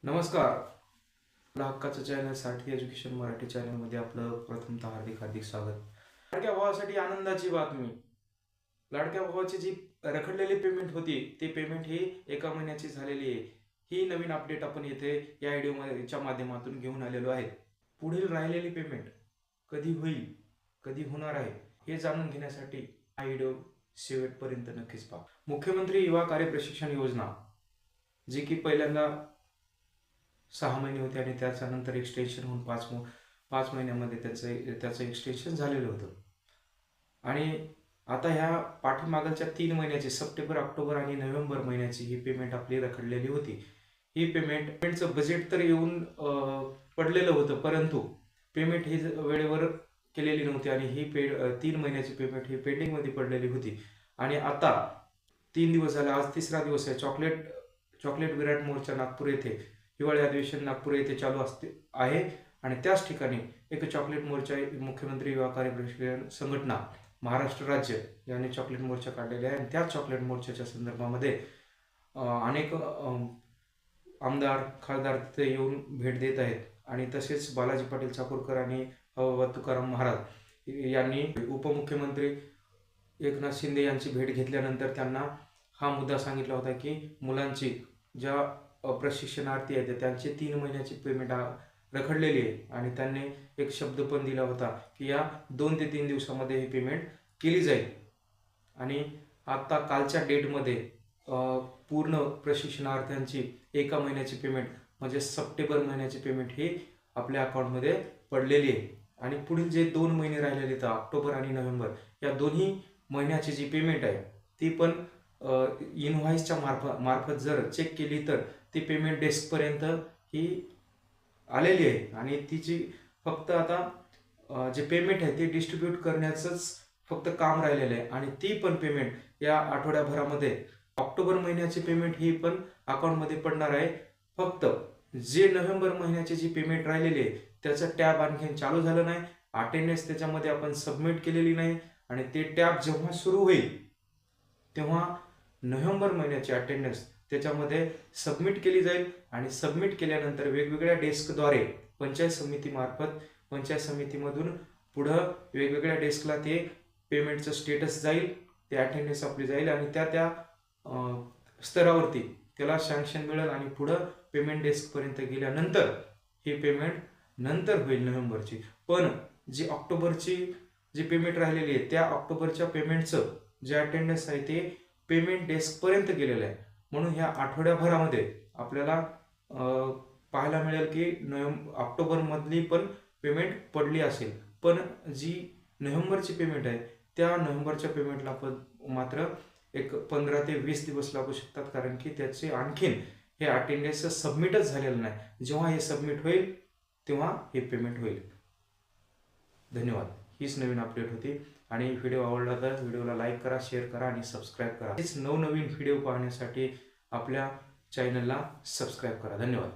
नमस्कार. आपल्या हक्काचं चॅनल साठी एज्युकेशन मराठी चॅनलमध्ये आपलं प्रथमतः हार्दिक हार्दिक स्वागत. लाडक्या भावासाठी आनंदाची बातमी. लाडक्या भावाची जी रखडलेली पेमेंट होती ती पेमेंट ही एका महिन्याची झालेली आहे. ही नवीन अपडेट आपण येथे या व्हिडिओच्या माध्यमातून घेऊन आलेलो आहे. पुढील राहिलेली पेमेंट कधी होईल, कधी होणार आहे हे जाणून घेण्यासाठी हा व्हिडिओ शेवटपर्यंत नक्कीच पहा. मुख्यमंत्री युवा कार्य प्रशिक्षण योजना जी की पहिल्यांदा 6 महिने होते आणि त्याच्यानंतर एक्सटेन्शन होऊन 5 महिन्यामध्ये त्याचं एक्सटेन्शन झालेलं होतं. आणि आता ह्या पाठीमागच्या 3 महिन्याची सप्टेंबर, ऑक्टोबर आणि नोव्हेंबर महिन्याची ही पेमेंट आपली रखडलेली होती. ही पेमेंटचं बजेट तर येऊन पडलेलं होतं, परंतु पेमेंट ही वेळेवर केलेली नव्हती आणि ही 3 महिन्याची पेमेंट ही पेंडिंगमध्ये पडलेली होती. आणि आता 3 दिवस झाले, आज तिसरा दिवस आहे. चॉकलेट विराट मोर्चा नागपूर येथे, हिवाळी अधिवेशन नागपूर येथे चालू आहे आणि त्याच ठिकाणी एक चॉकलेट मोर्चा मुख्यमंत्री युवा कार्य प्रशिक्षण संघटना महाराष्ट्र राज्य यांनी चॉकलेट मोर्चा काढलेला आहे. आणि त्याच चॉकलेट मोर्चाच्या संदर्भामध्ये अनेक आमदार खासदार तिथे येऊन भेट देत आहेत. आणि तसेच बालाजी पाटील चाकूरकर आणि तुकाराम महाराज यांनी उपमुख्यमंत्री एकनाथ शिंदे यांची भेट घेतल्यानंतर त्यांना हा मुद्दा सांगितला होता की मुलांची ज्या प्रशिक्षणार्थी आहेत त्यांची 3 महिन्याची पेमेंट रखडलेली आहे. आणि त्यांनी एक शब्द पण दिला होता की या 2 ते 3 दिवसामध्ये ही पेमेंट केली जाईल. आणि आता कालच्या डेटमध्ये पूर्ण प्रशिक्षणार्थ्यांची एका महिन्याची पेमेंट म्हणजे सप्टेंबर महिन्याची पेमेंट ही आपल्या अकाउंटमध्ये पडलेली आहे. आणि पुढील जे 2 महिने राहिलेले आहेत ऑक्टोबर आणि नोव्हेंबर, या दोन्ही महिन्याची जी पेमेंट आहे ती पण इनव्हॉइसच्या मार्फत जर चेक केली तर ती पेमेंट डेस्कपर्यंत ही आलेली आहे. आणि तिची फक्त आता जे पेमेंट आहे ते डिस्ट्रीब्यूट करण्याचंच फक्त काम राहिलेलं आहे. आणि ती पण पेमेंट या आठवड्याभरामध्ये ऑक्टोबर महिन्याची पेमेंट ही पण अकाउंटमध्ये पडणार आहे. फक्त जे नोव्हेंबर महिन्याची जी पेमेंट राहिलेली आहे त्याचं टॅब आणखी चालू झालं नाही, अटेंडन्स त्याच्यामध्ये आपण सबमिट केलेली नाही. आणि ते टॅब जेव्हा सुरू होईल तेव्हा नोव्हेंबर महिन्याची अटेंडन्स त्याच्यामध्ये सबमिट केली जाईल. आणि सबमिट केल्यानंतर वेगवेगळ्या डेस्कद्वारे पंचायत समितीमार्फत पंचायत समितीमधून पुढं वेगवेगळ्या डेस्कला ते पेमेंटचं स्टेटस जाईल, ते अटेंडन्स आपली जाईल आणि त्या स्तरावरती त्याला सँक्शन मिळेल. आणि पुढं पेमेंट डेस्कपर्यंत गेल्यानंतर ही पेमेंट नंतर होईल नोव्हेंबरची. पण जी ऑक्टोबरची जी पेमेंट राहिलेली आहे त्या ऑक्टोबरच्या पेमेंटचं जे अटेंडन्स आहे ते पेमेंट डेस्कपर्यंत गेलेलं आहे. म्हणून ह्या आठवड्याभरामध्ये आपल्याला पाहायला मिळेल की ऑक्टोबरमधली पण पेमेंट पडली असेल. पण जी नोव्हेंबरची पेमेंट आहे त्या नोव्हेंबरच्या पेमेंटला पण मात्र एक 15 ते 20 दिवस लागू शकतात, कारण की त्याचे आणखीन हे अटेंडन्स सबमिटच झालेलं नाही. जेव्हा हे सबमिट होईल तेव्हा हे पेमेंट होईल. धन्यवाद. हीच नवीन अपडेट होती. आणि व्हिडिओ आवडला तर व्हिडिओला लाईक करा, शेअर करा आणि सबस्क्राईब करा. हेच नवनवीन व्हिडिओ पाहण्यासाठी आपल्या चॅनलला सबस्क्राईब करा. धन्यवाद.